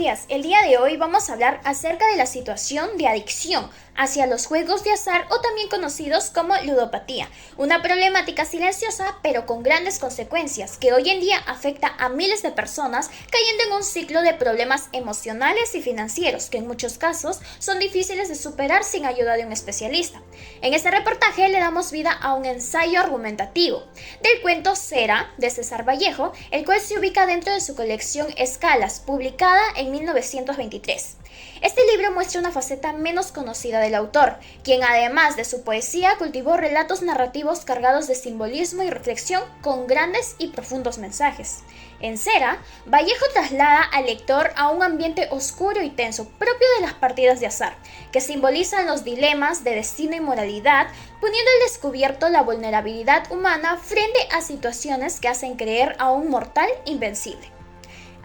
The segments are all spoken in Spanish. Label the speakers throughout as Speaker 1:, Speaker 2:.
Speaker 1: días. El día de hoy vamos a hablar acerca de la situación de adicción hacia los juegos de azar o también conocidos como ludopatía, una problemática silenciosa pero con grandes consecuencias que hoy en día afecta a miles de personas cayendo en un ciclo de problemas emocionales y financieros que en muchos casos son difíciles de superar sin ayuda de un especialista. En este reportaje le damos vida a un ensayo argumentativo del cuento Cera de César Vallejo, el cual se ubica dentro de su colección Escalas, publicada en 1923. Este libro muestra una faceta menos conocida del autor, quien además de su poesía cultivó relatos narrativos cargados de simbolismo y reflexión con grandes y profundos mensajes. En Cera, Vallejo traslada al lector a un ambiente oscuro y tenso propio de las partidas de azar, que simbolizan los dilemas de destino y moralidad, poniendo al descubierto la vulnerabilidad humana frente a situaciones que hacen creer a un mortal invencible.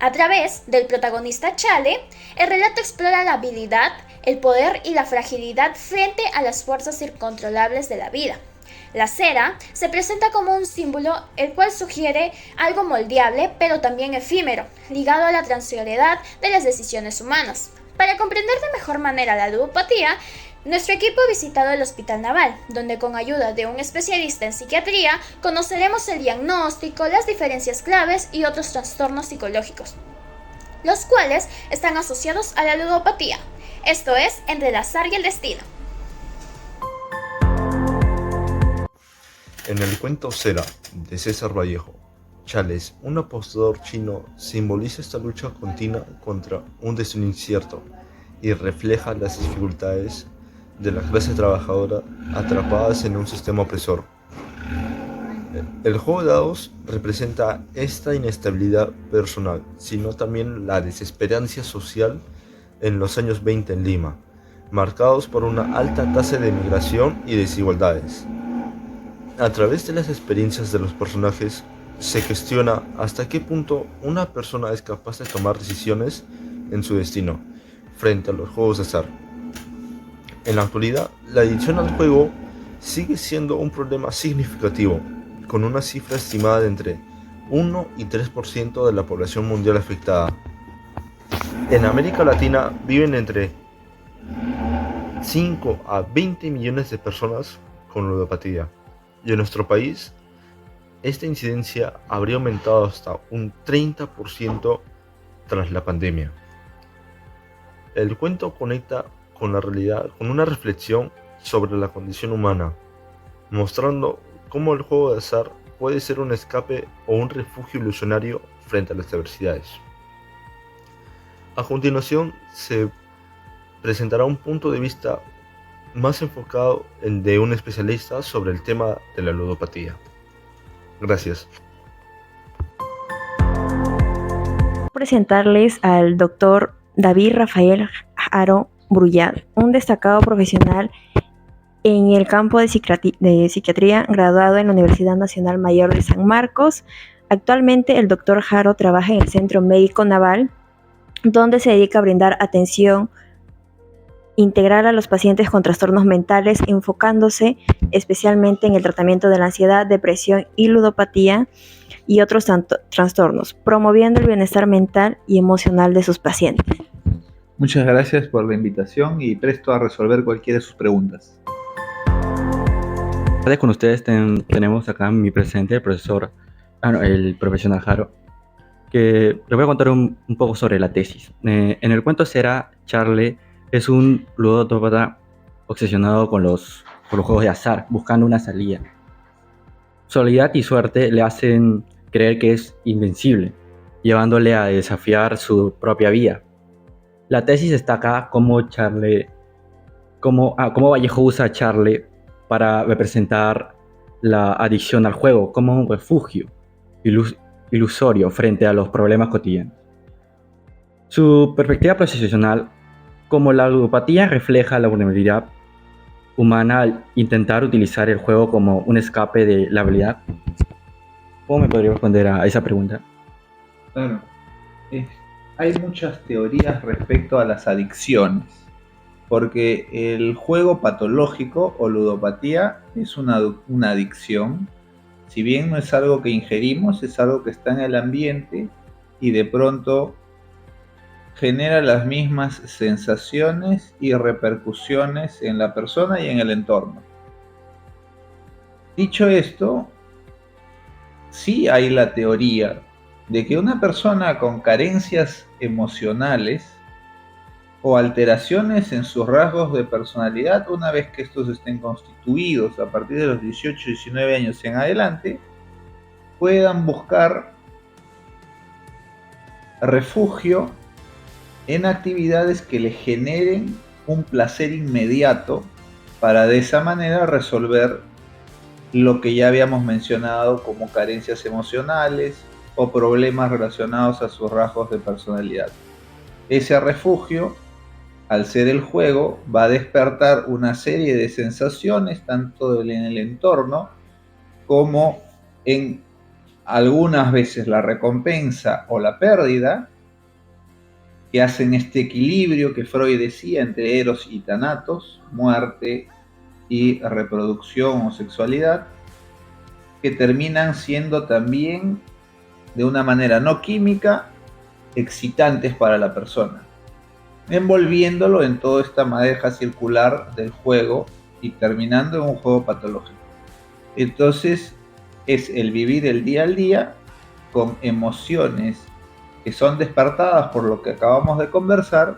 Speaker 1: A través del protagonista Chale, el relato explora la habilidad, el poder y la fragilidad frente a las fuerzas incontrolables de la vida. La cera se presenta como un símbolo el cual sugiere algo moldeable pero también efímero, ligado a la transitoriedad de las decisiones humanas. Para comprender de mejor manera la ludopatía, nuestro equipo ha visitado el Hospital Naval, donde con ayuda de un especialista en psiquiatría conoceremos el diagnóstico, las diferencias claves y otros trastornos psicológicos, los cuales están asociados a la ludopatía. Esto es Entre el azar y el destino.
Speaker 2: En el cuento Cera de César Vallejo, Chales, un apostador chino, simboliza esta lucha continua contra un destino incierto y refleja las dificultades de la clase trabajadora atrapadas en un sistema opresor. El juego de dados representa esta inestabilidad personal, sino también la desesperanza social en los años 20 en Lima, marcados por una alta tasa de migración y desigualdades. A través de las experiencias de los personajes, se cuestiona hasta qué punto una persona es capaz de tomar decisiones en su destino frente a los juegos de azar. En la actualidad, la adicción al juego sigue siendo un problema significativo, con una cifra estimada de entre 1 y 3% de la población mundial afectada. En América Latina viven entre 5 a 20 millones de personas con ludopatía, y en nuestro país, esta incidencia habría aumentado hasta un 30% tras la pandemia. El cuento conecta con la realidad con una reflexión sobre la condición humana, mostrando cómo el juego de azar puede ser un escape o un refugio ilusionario frente a las adversidades. A continuación se presentará un punto de vista más enfocado de un especialista sobre el tema de la ludopatía. Gracias.
Speaker 3: Presentarles al doctor David Rafael Haro Brullat, un destacado profesional en el campo de psiquiatría, graduado en la Universidad Nacional Mayor de San Marcos. Actualmente el doctor Haro trabaja en el Centro Médico Naval, donde se dedica a brindar atención integral a los pacientes con trastornos mentales, enfocándose especialmente en el tratamiento de la ansiedad, depresión y ludopatía y otros trastornos, promoviendo el bienestar mental y emocional de sus pacientes.
Speaker 4: Muchas gracias por la invitación y presto a resolver cualquiera de sus preguntas.
Speaker 5: Con ustedes tenemos acá mi presente, el profesional Jaro, que les voy a contar un poco sobre la tesis. En el cuento Cera, Charlie es un ludópata obsesionado con los juegos de azar, buscando una salida. Su habilidad y suerte le hacen creer que es invencible, llevándole a desafiar su propia vida. La tesis destaca cómo Vallejo usa a Charlie para representar la adicción al juego como un refugio ilusorio frente a los problemas cotidianos. Su perspectiva profesional, como la ludopatía, refleja la vulnerabilidad humana al intentar utilizar el juego como un escape de la realidad. ¿Cómo me podría responder a esa pregunta?
Speaker 4: Claro. Hay muchas teorías respecto a las adicciones, porque el juego patológico o ludopatía es una adicción. Si bien no es algo que ingerimos, es algo que está en el ambiente y de pronto genera las mismas sensaciones y repercusiones en la persona y en el entorno. Dicho esto, sí hay la teoría de que una persona con carencias emocionales o alteraciones en sus rasgos de personalidad, una vez que estos estén constituidos a partir de los 18, 19 años en adelante, puedan buscar refugio en actividades que le generen un placer inmediato para de esa manera resolver lo que ya habíamos mencionado como carencias emocionales o problemas relacionados a sus rasgos de personalidad. Ese refugio, al ser el juego, va a despertar una serie de sensaciones tanto en el entorno como en algunas veces la recompensa o la pérdida, que hacen este equilibrio que Freud decía entre eros y thanatos, muerte y reproducción o sexualidad, que terminan siendo también de una manera no química excitantes para la persona, envolviéndolo en toda esta madeja circular del juego y terminando en un juego patológico. Entonces es el vivir el día al día con emociones que son despertadas por lo que acabamos de conversar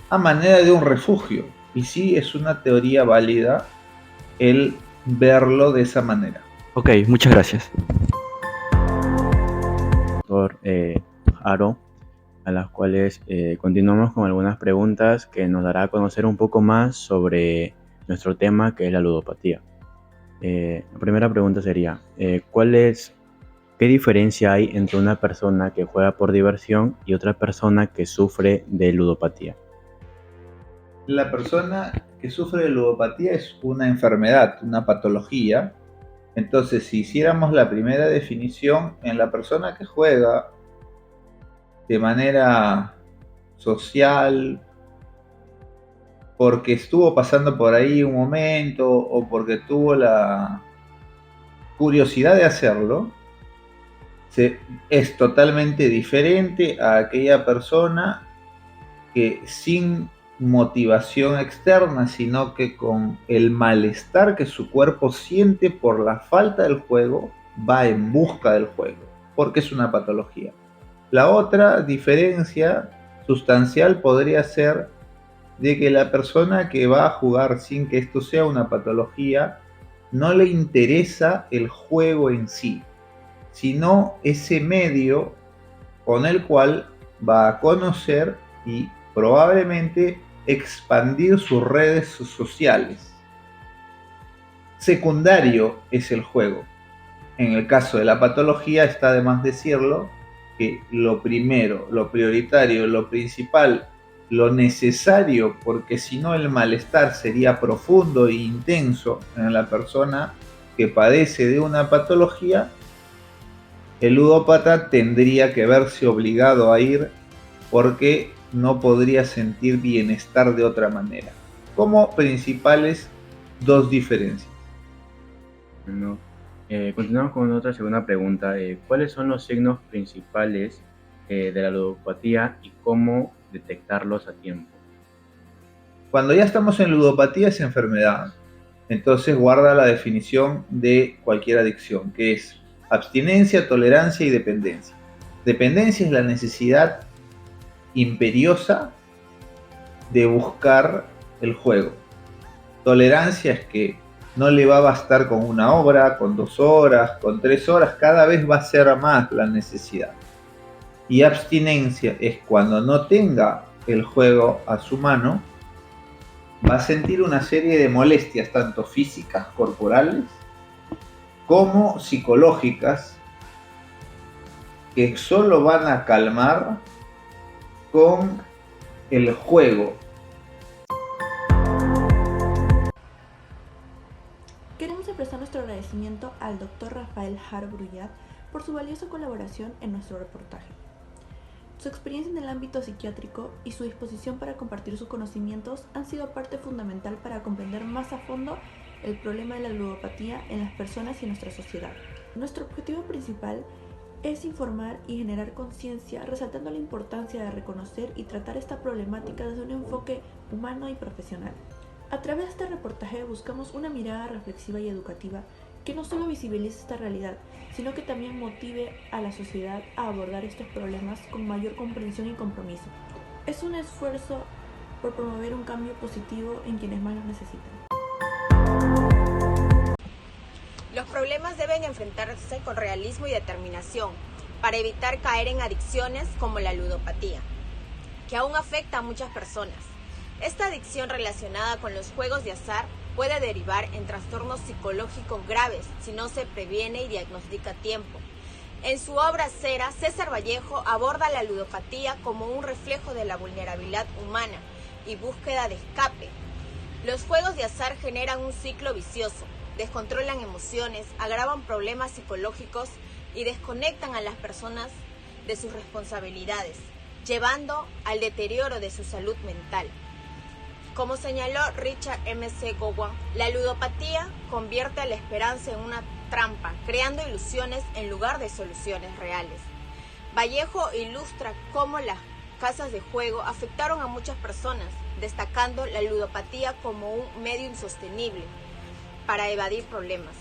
Speaker 4: a manera de un refugio. Y sí es una teoría válida el verlo de esa manera.
Speaker 5: Ok, muchas gracias.
Speaker 6: Doctor Aro, a las cuales continuamos con algunas preguntas que nos dará a conocer un poco más sobre nuestro tema, que es la ludopatía. La primera pregunta sería, ¿qué diferencia hay entre una persona que juega por diversión y otra persona que sufre de ludopatía?
Speaker 4: La persona que sufre de ludopatía es una enfermedad, una patología. Entonces, si hiciéramos la primera definición, en la persona que juega de manera social, porque estuvo pasando por ahí un momento o porque tuvo la curiosidad de hacerlo, es totalmente diferente a aquella persona que sin motivación externa, sino que con el malestar que su cuerpo siente por la falta del juego, va en busca del juego, porque es una patología. La otra diferencia sustancial podría ser de que la persona que va a jugar sin que esto sea una patología, no le interesa el juego en sí, sino ese medio con el cual va a conocer y probablemente expandir sus redes sociales. Secundario es el juego. En el caso de la patología está de más decirlo que lo primero, lo prioritario, lo principal, lo necesario, porque si no el malestar sería profundo e intenso en la persona que padece de una patología, el ludópata tendría que verse obligado a ir porque no podría sentir bienestar de otra manera. Como principales dos diferencias.
Speaker 6: Bueno, continuamos con otra segunda pregunta. ¿Cuáles son los signos principales de la ludopatía y cómo detectarlos a tiempo?
Speaker 4: Cuando ya estamos en ludopatía es enfermedad. Entonces guarda la definición de cualquier adicción, que es abstinencia, tolerancia y dependencia. Dependencia es la necesidad imperiosa de buscar el juego. Tolerancia es que no le va a bastar con una hora, con 2 horas, con 3 horas, cada vez va a ser más la necesidad. Y abstinencia es cuando no tenga el juego a su mano, va a sentir una serie de molestias, tanto físicas, corporales, como psicológicas, que solo van a calmar con el juego.
Speaker 7: Queremos expresar nuestro agradecimiento al Dr. Rafael Haro Brullat por su valiosa colaboración en nuestro reportaje. Su experiencia en el ámbito psiquiátrico y su disposición para compartir sus conocimientos han sido parte fundamental para comprender más a fondo el problema de la ludopatía en las personas y en nuestra sociedad. Nuestro objetivo principal es informar y generar conciencia, resaltando la importancia de reconocer y tratar esta problemática desde un enfoque humano y profesional. A través de este reportaje buscamos una mirada reflexiva y educativa que no solo visibilice esta realidad, sino que también motive a la sociedad a abordar estos problemas con mayor comprensión y compromiso. Es un esfuerzo por promover un cambio positivo en quienes más lo necesitan.
Speaker 8: Los problemas deben enfrentarse con realismo y determinación para evitar caer en adicciones como la ludopatía, que aún afecta a muchas personas. Esta adicción relacionada con los juegos de azar puede derivar en trastornos psicológicos graves si no se previene y diagnostica a tiempo. En su obra Cera, César Vallejo aborda la ludopatía como un reflejo de la vulnerabilidad humana y búsqueda de escape. Los juegos de azar generan un ciclo vicioso, descontrolan emociones, agravan problemas psicológicos y desconectan a las personas de sus responsabilidades, llevando al deterioro de su salud mental. Como señaló Richard M.C. Gowan, la ludopatía convierte a la esperanza en una trampa, creando ilusiones en lugar de soluciones reales. Vallejo ilustra cómo las casas de juego afectaron a muchas personas, destacando la ludopatía como un medio insostenible para evadir problemas.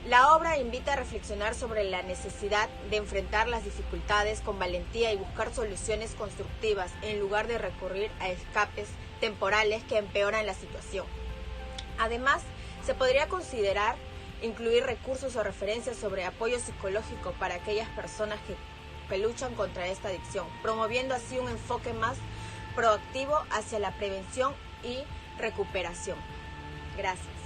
Speaker 8: La obra invita a reflexionar sobre la necesidad de enfrentar las dificultades con valentía y buscar soluciones constructivas en lugar de recurrir a escapes temporales que empeoran la situación. Además, se podría considerar incluir recursos o referencias sobre apoyo psicológico para aquellas personas que luchan contra esta adicción, promoviendo así un enfoque más proactivo hacia la prevención y recuperación. Gracias.